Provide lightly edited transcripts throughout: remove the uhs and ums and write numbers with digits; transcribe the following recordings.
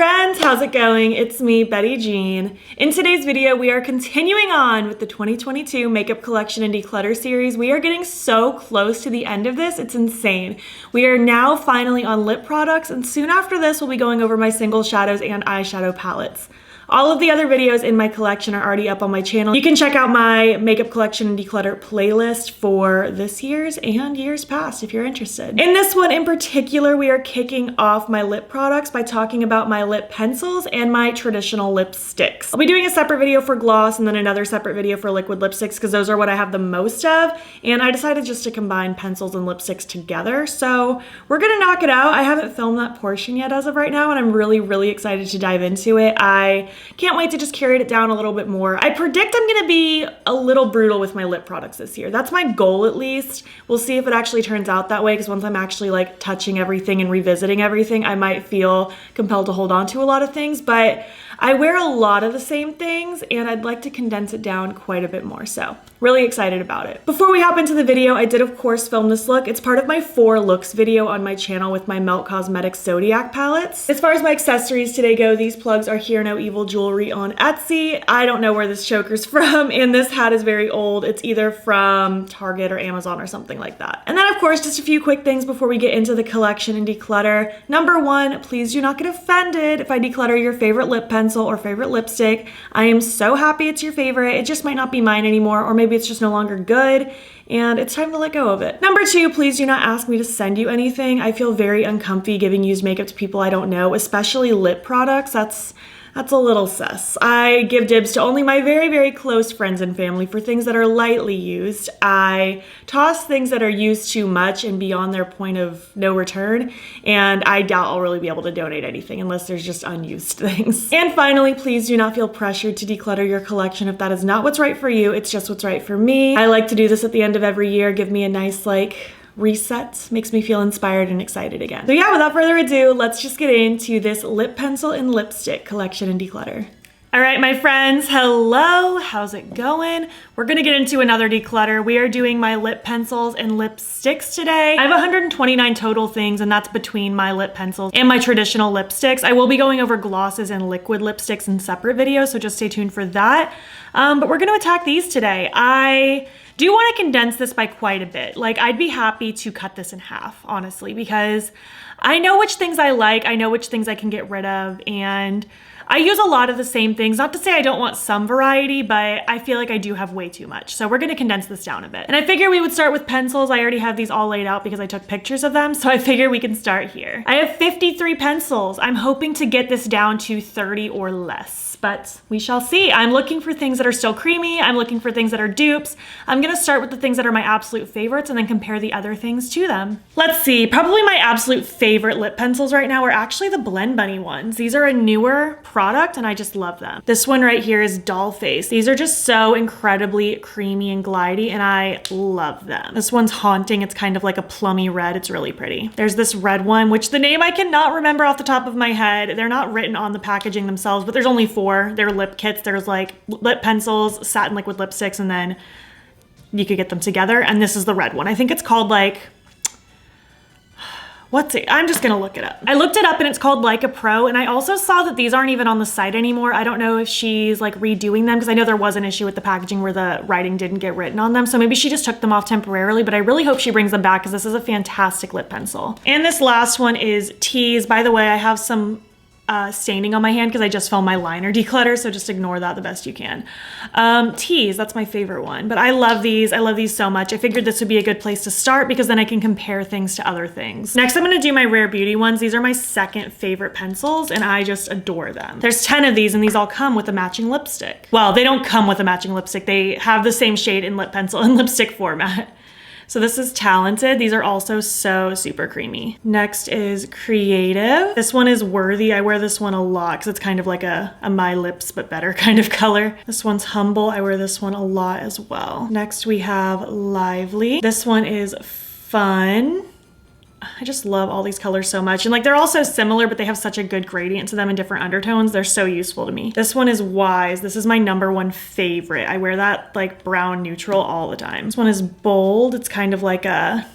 friends, how's it going? It's me, Betty Jean. In today's video, we are continuing on with the 2022 Makeup Collection and Declutter series. We are getting so close to the end of this, it's insane. We are now finally on lip products, and soon after this, we'll be going over my single shadows and eyeshadow palettes. All of the other videos in my collection are already up on my channel. You can check out my Makeup Collection and Declutter playlist for this year's and years past if you're interested. In this one in particular, we are kicking off my lip products by talking about my lip pencils and my traditional lipsticks. I'll be doing a separate video for gloss and then another separate video for liquid lipsticks because those are what I have the most of, and I decided just to combine pencils and lipsticks together. So we're gonna knock it out. I haven't filmed that portion yet as of right now, and I'm really excited to dive into it. I can't wait to just carry it down a little bit more. I predict I'm gonna be a little brutal with my lip products this year. That's my goal at least. We'll see if it actually turns out that way, because once I'm actually like touching everything and revisiting everything, I might feel compelled to hold on to a lot of things, but I wear a lot of the same things and I'd like to condense it down quite a bit more, so really excited about it. Before we hop into the video, I did of course film this look. It's part of my 4 looks video on my channel with my Melt Cosmetics Zodiac palettes. As far as my accessories today go, these plugs are Hear No Evil jewelry on Etsy. I don't know where this choker's from, and this hat is very old. It's either from Target or Amazon or something like that. And then of course, just a few quick things before we get into the collection and declutter. Number 1, please do not get offended if I declutter your favorite lip pencil or favorite lipstick. I am so happy it's your favorite. It just might not be mine anymore, or maybe it's just no longer good and it's time to let go of it. Number 2, please do not ask me to send you anything. I feel very uncomfy giving used makeup to people I don't know, especially lip products. That's a little sus. I give dibs to only my very close friends and family for things that are lightly used. I toss things that are used too much and beyond their point of no return, and I doubt I'll really be able to donate anything unless there's just unused things. And finally, please do not feel pressured to declutter your collection if that is not what's right for you. It's just what's right for me. I like to do this at the end of every year, give me a nice reset, makes me feel inspired and excited again. So yeah, without further ado, let's just get into this lip pencil and lipstick collection and declutter. All right, my friends, hello, how's it going? We're gonna get into another declutter. We are doing my lip pencils and lipsticks today. I have 129 total things, and that's between my lip pencils and my traditional lipsticks. I will be going over glosses and liquid lipsticks in separate videos, so just stay tuned for that. But we're gonna attack these today. I do want to condense this by quite a bit. Like, I'd be happy to cut this in half, honestly, because I know which things I like, I know which things I can get rid of, and I use a lot of the same things. Not to say I don't want some variety, but I feel like I do have way too much. So we're gonna condense this down a bit. And I figure we would start with pencils. I already have these all laid out because I took pictures of them, so I figure we can start here. I have 53 pencils. I'm hoping to get this down to 30 or less, but we shall see. I'm looking for things that are still creamy. I'm looking for things that are dupes. I'm gonna start with the things that are my absolute favorites and then compare the other things to them. Let's see, probably my absolute favorite lip pencils right now are actually the Blend Bunny ones. These are a newer product and I just love them. This one right here is Doll Face. These are just so incredibly creamy and glidey and I love them. This one's Haunting. It's kind of like a plummy red. It's really pretty. There's this red one, which the name I cannot remember off the top of my head. They're not written on the packaging themselves, but there's only 4. They're lip kits. There's like lip pencils, satin liquid lipsticks, and then you could get them together. And this is the red one. I think it's called what's it? I'm just gonna look it up. I looked it up and it's called Like a Pro, and I also saw that these aren't even on the site anymore. I don't know if she's like redoing them because I know there was an issue with the packaging where the writing didn't get written on them. So maybe she just took them off temporarily, but I really hope she brings them back because this is a fantastic lip pencil. And this last one is Tease. By the way, I have some staining on my hand because I just filmed my liner declutter, so just ignore that the best you can. Tease, that's my favorite one, but I love these. I love these so much. I figured this would be a good place to start because then I can compare things to other things. Next, I'm gonna do my Rare Beauty ones. These are my second favorite pencils and I just adore them. There's 10 of these and these all come with a matching lipstick. Well, they don't come with a matching lipstick. They have the same shade in lip pencil and lipstick format. So this is Talented. These are also so super creamy. Next is Creative. This one is Worthy. I wear this one a lot because it's kind of like a My Lips but better kind of color. This one's Humble. I wear this one a lot as well. Next we have Lively. This one is Fun. I just love all these colors so much. And like, they're all so similar, but they have such a good gradient to them in different undertones. They're so useful to me. This one is Wise. This is my #1 favorite. I wear that like brown neutral all the time. This one is Bold. It's kind of like a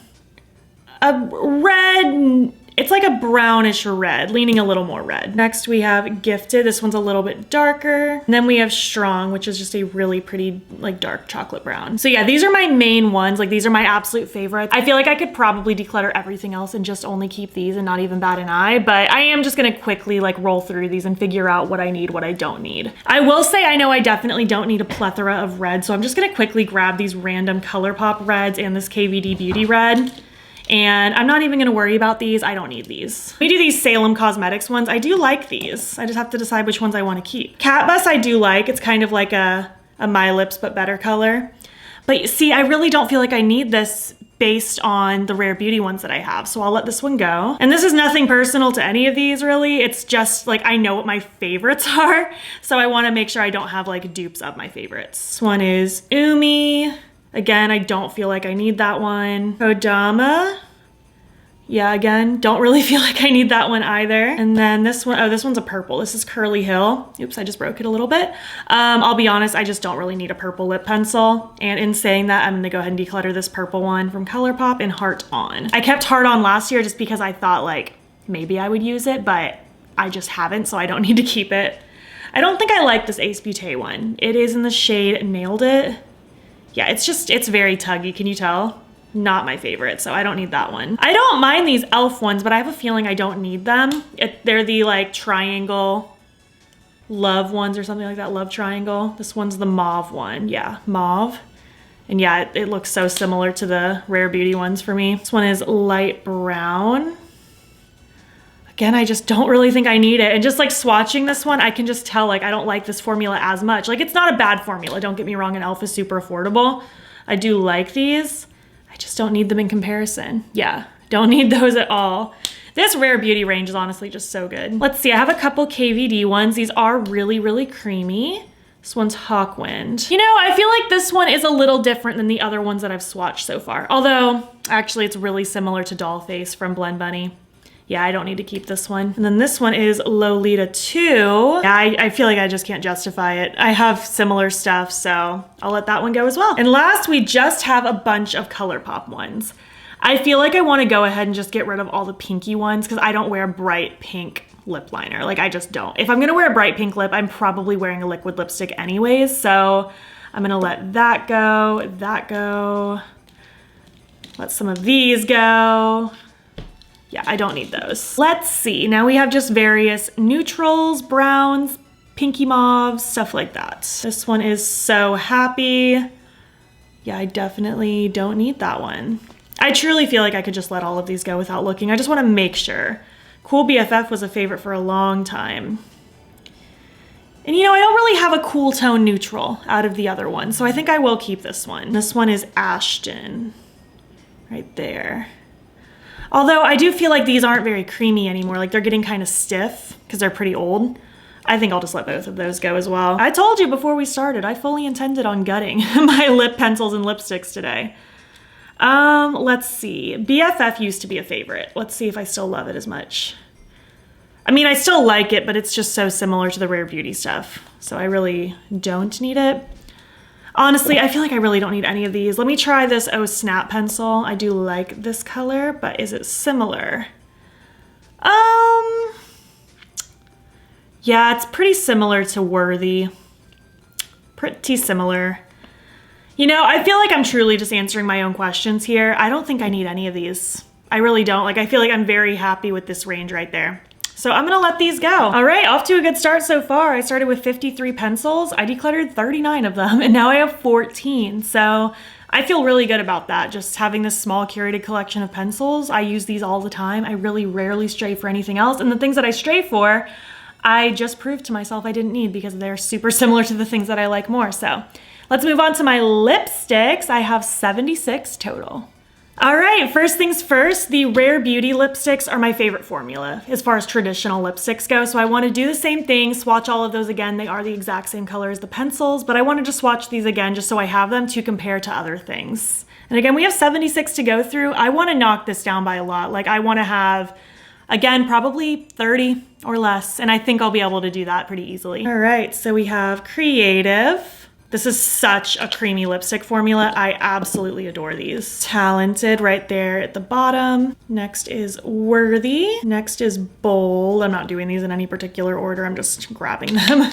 red It's like a brownish red, leaning a little more red. Next we have Gifted. This one's a little bit darker. And then we have Strong, which is just a really pretty like dark chocolate brown. So yeah, these are my main ones. Like these are my absolute favorites. I feel like I could probably declutter everything else and just only keep these and not even bat an eye, but I am just gonna quickly like roll through these and figure out what I need, what I don't need. I will say I know I definitely don't need a plethora of red, so I'm just gonna quickly grab these random Colourpop reds and this KVD Beauty red. And I'm not even gonna worry about these. I don't need these. We do these Salem Cosmetics ones. I do like these. I just have to decide which ones I wanna keep. Cat Bus I do like. It's kind of like a My Lips but better color. But see, I really don't feel like I need this based on the Rare Beauty ones that I have. So I'll let this one go. And this is nothing personal to any of these really. It's just like, I know what my favorites are. So I wanna make sure I don't have like dupes of my favorites. This one is Umi. Again, I don't feel like I need that one. Kodama. Yeah, again, don't really feel like I need that one either. And then this one, oh, this one's a purple. This is Curly Hill. Oops, I just broke it a little bit. I'll be honest, I just don't really need a purple lip pencil. And in saying that, I'm gonna go ahead and declutter this purple one from Colourpop in Heart On. I kept Heart On last year just because I thought like, maybe I would use it, but I just haven't, so I don't need to keep it. I don't think I like this Ace Beauté one. It is in the shade Nailed It. Yeah, it's very tuggy, can you tell? Not my favorite, so I don't need that one. I don't mind these e.l.f. ones, but I have a feeling I don't need them. They're the like triangle love ones or something like that, love triangle. This one's the mauve one, yeah, mauve. And yeah, it looks so similar to the Rare Beauty ones for me. This one is light brown. Again, I just don't really think I need it. And just like swatching this one, I can just tell like I don't like this formula as much. Like it's not a bad formula, don't get me wrong, and e.l.f. is super affordable. I do like these. I just don't need them in comparison. Yeah, don't need those at all. This Rare Beauty range is honestly just so good. Let's see, I have a couple KVD ones. These are really, really creamy. This one's Hawkwind. You know, I feel like this one is a little different than the other ones that I've swatched so far. Although, actually it's really similar to Dollface from Blend Bunny. Yeah, I don't need to keep this one. And then this one is Lolita 2. Yeah, I feel like I just can't justify it. I have similar stuff, so I'll let that one go as well. And last, we just have a bunch of Colourpop ones. I feel like I wanna go ahead and just get rid of all the pinky ones because I don't wear bright pink lip liner. Like I just don't. If I'm gonna wear a bright pink lip, I'm probably wearing a liquid lipstick anyways, so I'm gonna let that go, let some of these go. Yeah, I don't need those. Let's see, now we have just various neutrals, browns, pinky mauves, stuff like that. This one is So Happy. Yeah, I definitely don't need that one. I truly feel like I could just let all of these go without looking. I just wanna make sure. Cool BFF was a favorite for a long time. And you know, I don't really have a cool tone neutral out of the other one, so I think I will keep this one. This one is Ashton, right there. Although I do feel like these aren't very creamy anymore, like they're getting kind of stiff because they're pretty old. I think I'll just let both of those go as well. I told you before we started, I fully intended on gutting my lip pencils and lipsticks today. Let's see, BFF used to be a favorite. Let's see if I still love it as much. I mean, I still like it, but it's just so similar to the Rare Beauty stuff. So I really don't need it. Honestly, I feel like I really don't need any of these. Let me try this Oh Snap pencil. I do like this color, but is it similar? Yeah, it's pretty similar to Worthy. Pretty similar. You know, I feel like I'm truly just answering my own questions here. I don't think I need any of these. I really don't. Like, I feel like I'm very happy with this range right there. So I'm gonna let these go. All right, off to a good start so far. I started with 53 pencils. I decluttered 39 of them, and now I have 14. So I feel really good about that. Just having this small curated collection of pencils. I use these all the time. I really rarely stray for anything else. And the things that I stray for, I just proved to myself I didn't need because they're super similar to the things that I like more. So let's move on to my lipsticks. I have 76 total. All right, first things first, the Rare Beauty lipsticks are my favorite formula as far as traditional lipsticks go. So I want to do the same thing, swatch all of those again. They are the exact same color as the pencils, but I wanted to swatch these again just so I have them to compare to other things. And again, we have 76 to go through. I want to knock this down by a lot. Like I want to have, again, probably 30 or less, and I think I'll be able to do that pretty easily. All right, so we have Creative. This is such a creamy lipstick formula. I absolutely adore these. Talented right there at the bottom. Next is Worthy. Next is Bold. I'm not doing these in any particular order. I'm just grabbing them.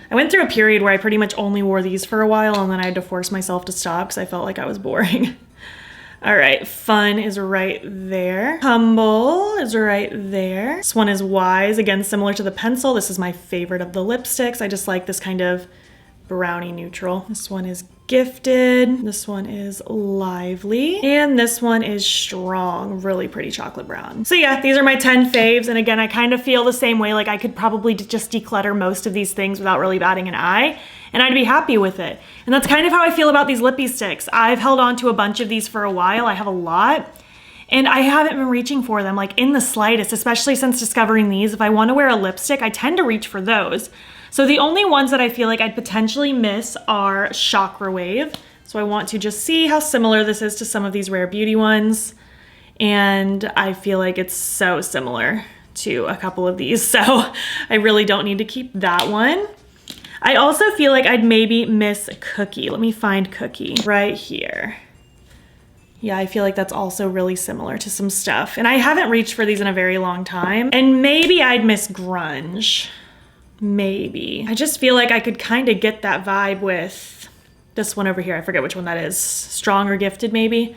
I went through a period where I pretty much only wore these for a while, and then I had to force myself to stop because I felt like I was boring. All right, Fun is right there. Humble is right there. This one is Wise, again, similar to the pencil. This is my favorite of the lipsticks. I just like this kind of brownie neutral. This one is Gifted. This one is Lively. And this one is Strong, really pretty chocolate brown. So yeah, these are my 10 faves. And again, I kind of feel the same way. Like I could probably just declutter most of these things without really batting an eye, and I'd be happy with it. And that's kind of how I feel about these lippy sticks. I've held on to a bunch of these for a while. I have a lot. And I haven't been reaching for them like in the slightest, especially since discovering these. If I want to wear a lipstick, I tend to reach for those. So the only ones that I feel like I'd potentially miss are Chakra Wave. So I want to just see how similar this is to some of these Rare Beauty ones. And I feel like it's so similar to a couple of these. So I really don't need to keep that one. I also feel like I'd maybe miss Cookie. Let me find Cookie right here. Yeah, I feel like that's also really similar to some stuff. And I haven't reached for these in a very long time. And maybe I'd miss Grunge. Maybe. I just feel like I could kind of get that vibe with this one over here. I forget which one that is. Strong or Gifted, maybe.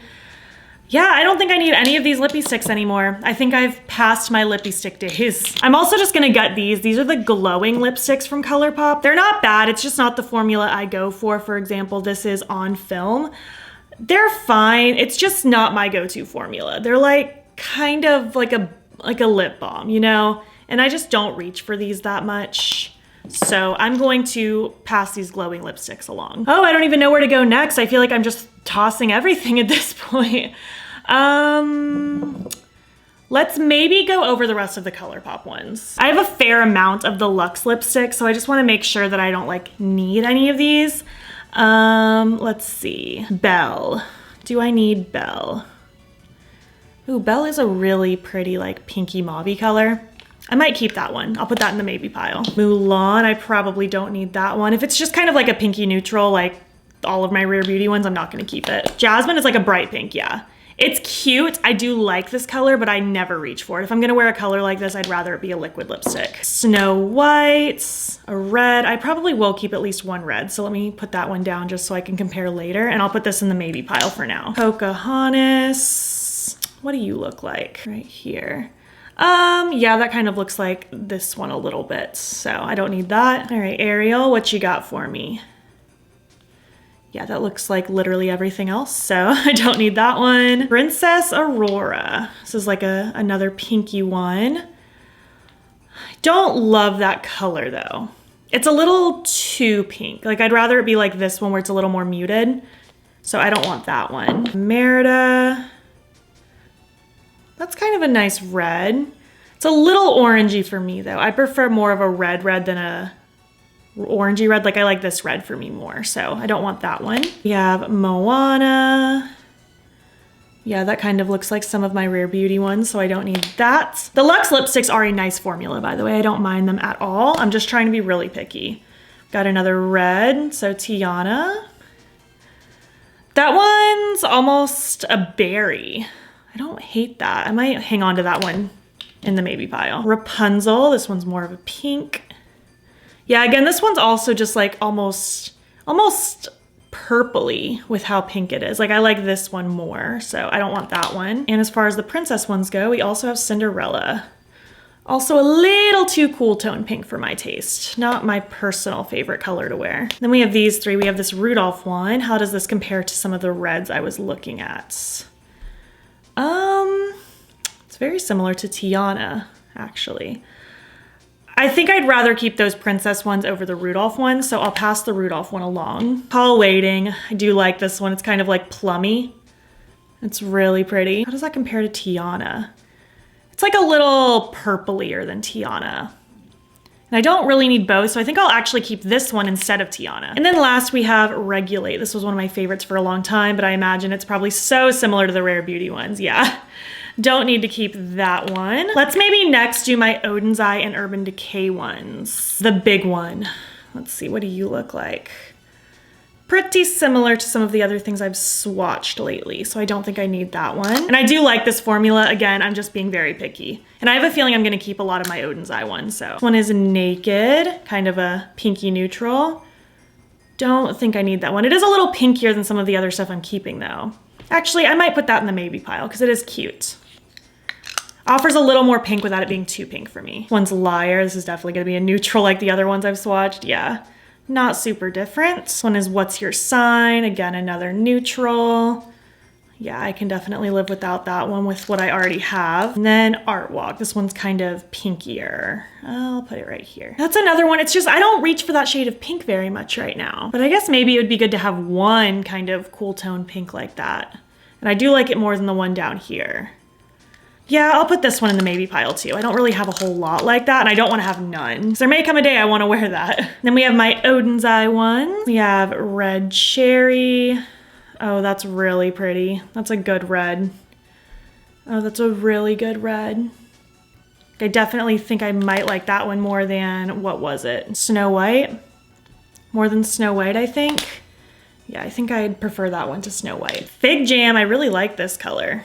Yeah, I don't think I need any of these lippy sticks anymore. I think I've passed my lippy stick days. I'm also just gonna gut these. These are the glowing lipsticks from Colourpop. They're not bad. It's just not the formula I go for. For example, this is On Film. They're fine. It's just not my go-to formula. They're like kind of like a lip balm, you know? And I just don't reach for these that much. So I'm going to pass these glowing lipsticks along. Oh, I don't even know where to go next. I feel like I'm just tossing everything at this point. Let's maybe go over the rest of the Colourpop ones. I have a fair amount of the Luxe lipstick, so I just wanna make sure that I don't like need any of these. Let's see, Belle. Do I need Belle? Ooh, Belle is a really pretty like pinky mauve-y color. I might keep that one. I'll put that in the maybe pile. Mulan, I probably don't need that one. If it's just kind of like a pinky neutral, like all of my Rare Beauty ones, I'm not gonna keep it. Jasmine is like a bright pink, yeah. It's cute. I do like this color, but I never reach for it. If I'm gonna wear a color like this, I'd rather it be a liquid lipstick. Snow White, a red. I probably will keep at least one red, so let me put that one down just so I can compare later, and I'll put this in the maybe pile for now. Pocahontas, what do you look like? Right here. Yeah, that kind of looks like this one a little bit, so I don't need that. All right, Ariel, what you got for me? Yeah, that looks like literally everything else, so I don't need that one. Princess Aurora. This is like another pinky one. I don't love that color though. It's a little too pink. Like I'd rather it be like this one where it's a little more muted. So I don't want that one. Merida. That's kind of a nice red. It's a little orangey for me though. I prefer more of a red than a orangey red. Like I like this red for me more, so I don't want that one. We have Moana. Yeah, that kind of looks like some of my Rare Beauty ones, so I don't need that. The Luxe lipsticks are a nice formula, by the way. I don't mind them at all. I'm just trying to be really picky. Got another red, so Tiana. That one's almost a berry. I don't hate that. I might hang on to that one in the maybe pile. Rapunzel, this one's more of a pink. Yeah, again, this one's also just like almost purpley with how pink it is. Like I like this one more, so I don't want that one. And as far as the princess ones go, we also have Cinderella. Also a little too cool tone pink for my taste. Not my personal favorite color to wear. Then we have these three. We have this Rudolph one. How does this compare to some of the reds I was looking at? It's very similar to Tiana, actually. I think I'd rather keep those princess ones over the Rudolph ones, so I'll pass the Rudolph one along. Call Waiting, I do like this one. It's kind of like plummy. It's really pretty. How does that compare to Tiana? It's like a little purplier than Tiana. And I don't really need both, so I think I'll actually keep this one instead of Tiana. And then last we have Regulate. This was one of my favorites for a long time, but I imagine it's probably so similar to the Rare Beauty ones, yeah. Don't need to keep that one. Let's maybe next do my Odin's Eye and Urban Decay ones. The big one. Let's see, what do you look like? pretty similar to some of the other things I've swatched lately, so I don't think I need that one. And I do like this formula. Again, I'm just being very picky. And I have a feeling I'm gonna keep a lot of my Oden's Eye ones, so. This one is Naked, kind of a pinky neutral. Don't think I need that one. It is a little pinkier than some of the other stuff I'm keeping though. Actually, I might put that in the maybe pile because it is cute. Offers a little more pink without it being too pink for me. This one's Liar. This is definitely gonna be a neutral like the other ones I've swatched. Yeah, not super different. This one is What's Your Sign? Again, another neutral. Yeah, I can definitely live without that one with what I already have. And then Art Walk. This one's kind of pinkier. I'll put it right here. That's another one. It's just, I don't reach for that shade of pink very much right now. But I guess maybe it would be good to have one kind of cool tone pink like that. And I do like it more than the one down here. Yeah, I'll put this one in the maybe pile too. I don't really have a whole lot like that, and I don't want to have none. So there may come a day I want to wear that. Then we have my Oden's Eye one. We have Red Cherry. Oh, that's really pretty. That's a good red. Oh, that's a really good red. I definitely think I might like that one more than, what was it? Snow White? More than Snow White, I think. Yeah, I think I'd prefer that one to Snow White. Fig Jam, I really like this color.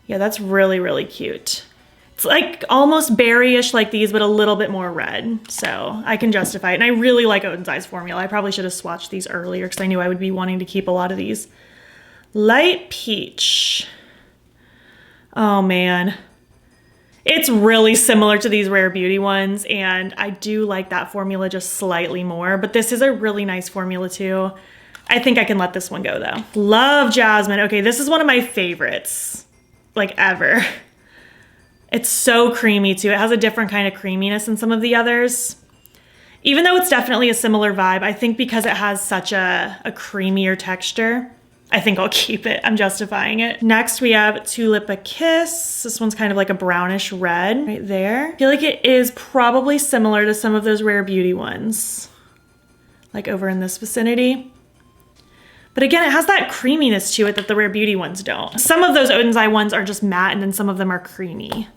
Yeah, that's really, really cute. It's like almost berryish like these, but a little bit more red. So I can justify it. And I really like Oden's Eye's formula. I probably should have swatched these earlier because I knew I would be wanting to keep a lot of these. Light Peach. Oh man. It's really similar to these Rare Beauty ones. And I do like that formula just slightly more, but this is a really nice formula too. I think I can let this one go though. Love Jasmine. Okay, this is one of my favorites, like ever. It's so creamy too. It has a different kind of creaminess than some of the others. Even though it's definitely a similar vibe, I think because it has such a creamier texture, I think I'll keep it. I'm justifying it. Next we have Tulip a Kiss. This one's kind of like a brownish red right there. I feel like it is probably similar to some of those Rare Beauty ones, like over in this vicinity. But again, it has that creaminess to it that the Rare Beauty ones don't. Some of those Oden's Eye ones are just matte and then some of them are creamy.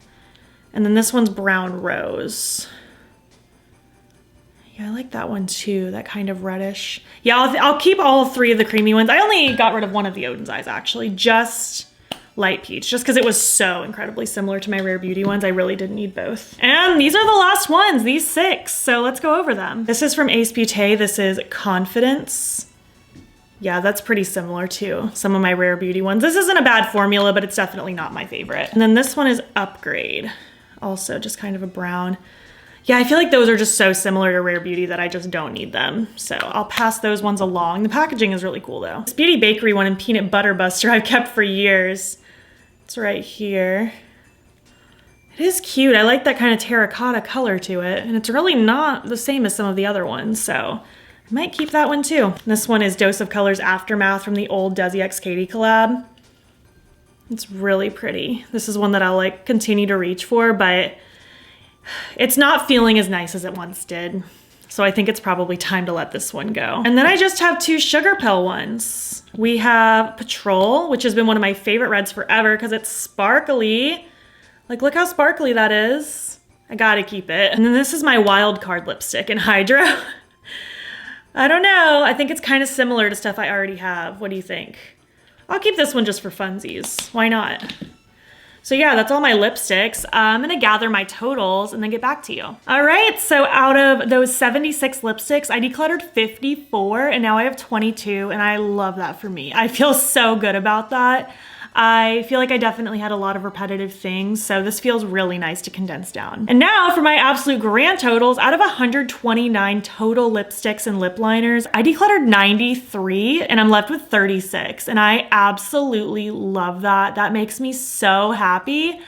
And then this one's Brown Rose. Yeah, I like that one too, that kind of reddish. Yeah, I'll keep all three of the creamy ones. I only got rid of one of the Oden's Eyes actually, just Light Peach, just because it was so incredibly similar to my Rare Beauty ones. I really didn't need both. And these are the last ones, these 6. So let's go over them. This is from Ace Beauté. This is Confidence. Yeah, that's pretty similar to some of my Rare Beauty ones. This isn't a bad formula, but it's definitely not my favorite. And then this one is Upgrade. Also just kind of a brown. Yeah, I feel like those are just so similar to Rare Beauty that I just don't need them. So I'll pass those ones along. The packaging is really cool though. This Beauty Bakery one in Peanut Butter Buster I've kept for years. It's right here. It is cute. I like that kind of terracotta color to it. And it's really not the same as some of the other ones. So I might keep that one too. This one is Dose of Colors Aftermath from the old Desi X Katie collab. It's really pretty. This is one that I'll like continue to reach for, but it's not feeling as nice as it once did. So I think it's probably time to let this one go. And then I just have 2 Sugar Pill ones. We have Patrol, which has been one of my favorite reds forever because it's sparkly. Like, look how sparkly that is. I gotta keep it. And then this is my Wild Card lipstick in Hydro. I don't know. I think it's kind of similar to stuff I already have. What do you think? I'll keep this one just for funsies. Why not? So yeah, that's all my lipsticks. I'm gonna gather my totals and then get back to you. All right, so out of those 76 lipsticks, I decluttered 54 and now I have 22 and I love that for me. I feel so good about that. I feel like I definitely had a lot of repetitive things, so this feels really nice to condense down. And now for my absolute grand totals, out of 129 total lipsticks and lip liners, I decluttered 93 and I'm left with 36. And I absolutely love that. That makes me so happy.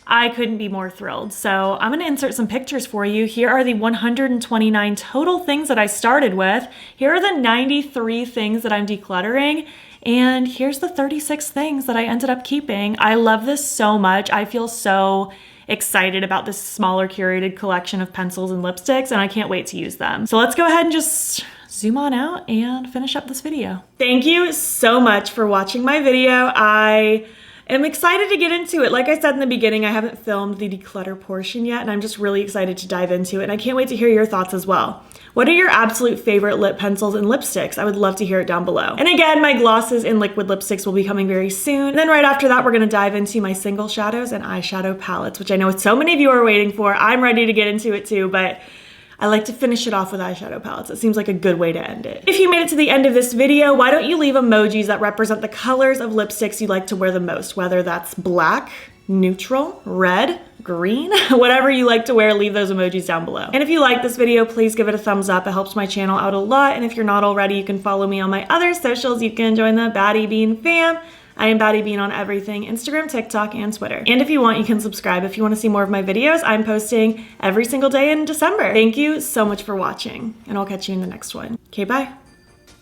I couldn't be more thrilled. So I'm gonna insert some pictures for you. Here are the 129 total things that I started with. Here are the 93 things that I'm decluttering. And here's the 36 things that I ended up keeping. I love this so much. I feel so excited about this smaller curated collection of pencils and lipsticks, and I can't wait to use them. So let's go ahead and just zoom on out and finish up this video. Thank you so much for watching my video. I I'm excited to get into it. Like I said in the beginning, I haven't filmed the declutter portion yet, and I'm just really excited to dive into it, and I can't wait to hear your thoughts as well. What are your absolute favorite lip pencils and lipsticks? I would love to hear it down below. And again, my glosses and liquid lipsticks will be coming very soon. And then right after that, we're gonna dive into my single shadows and eyeshadow palettes, which I know so many of you are waiting for. I'm ready to get into it too, but I like to finish it off with eyeshadow palettes. It seems like a good way to end it. If you made it to the end of this video, why don't you leave emojis that represent the colors of lipsticks you like to wear the most, whether that's black, neutral, red, green, whatever you like to wear, leave those emojis down below. And if you like this video, please give it a thumbs up. It helps my channel out a lot. And if you're not already, you can follow me on my other socials. You can join the battybean fam. I am battybean on everything, Instagram, TikTok, and Twitter. And if you want, you can subscribe if you want to see more of my videos. I'm posting every single day in December. Thank you so much for watching, and I'll catch you in the next one. Okay, bye.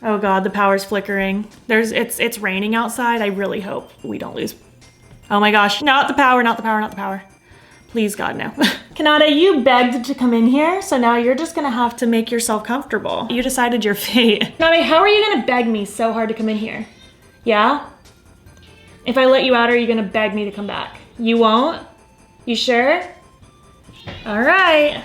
Oh God, the power's flickering. It's raining outside. I really hope we don't lose. Oh my gosh, not the power, not the power, not the power. Please, God, no. Kanata, you begged to come in here, so now you're just gonna have to make yourself comfortable. You decided your fate. Kanata, how are you gonna beg me so hard to come in here? Yeah? If I let you out, are you gonna beg me to come back? You won't? You sure? All right.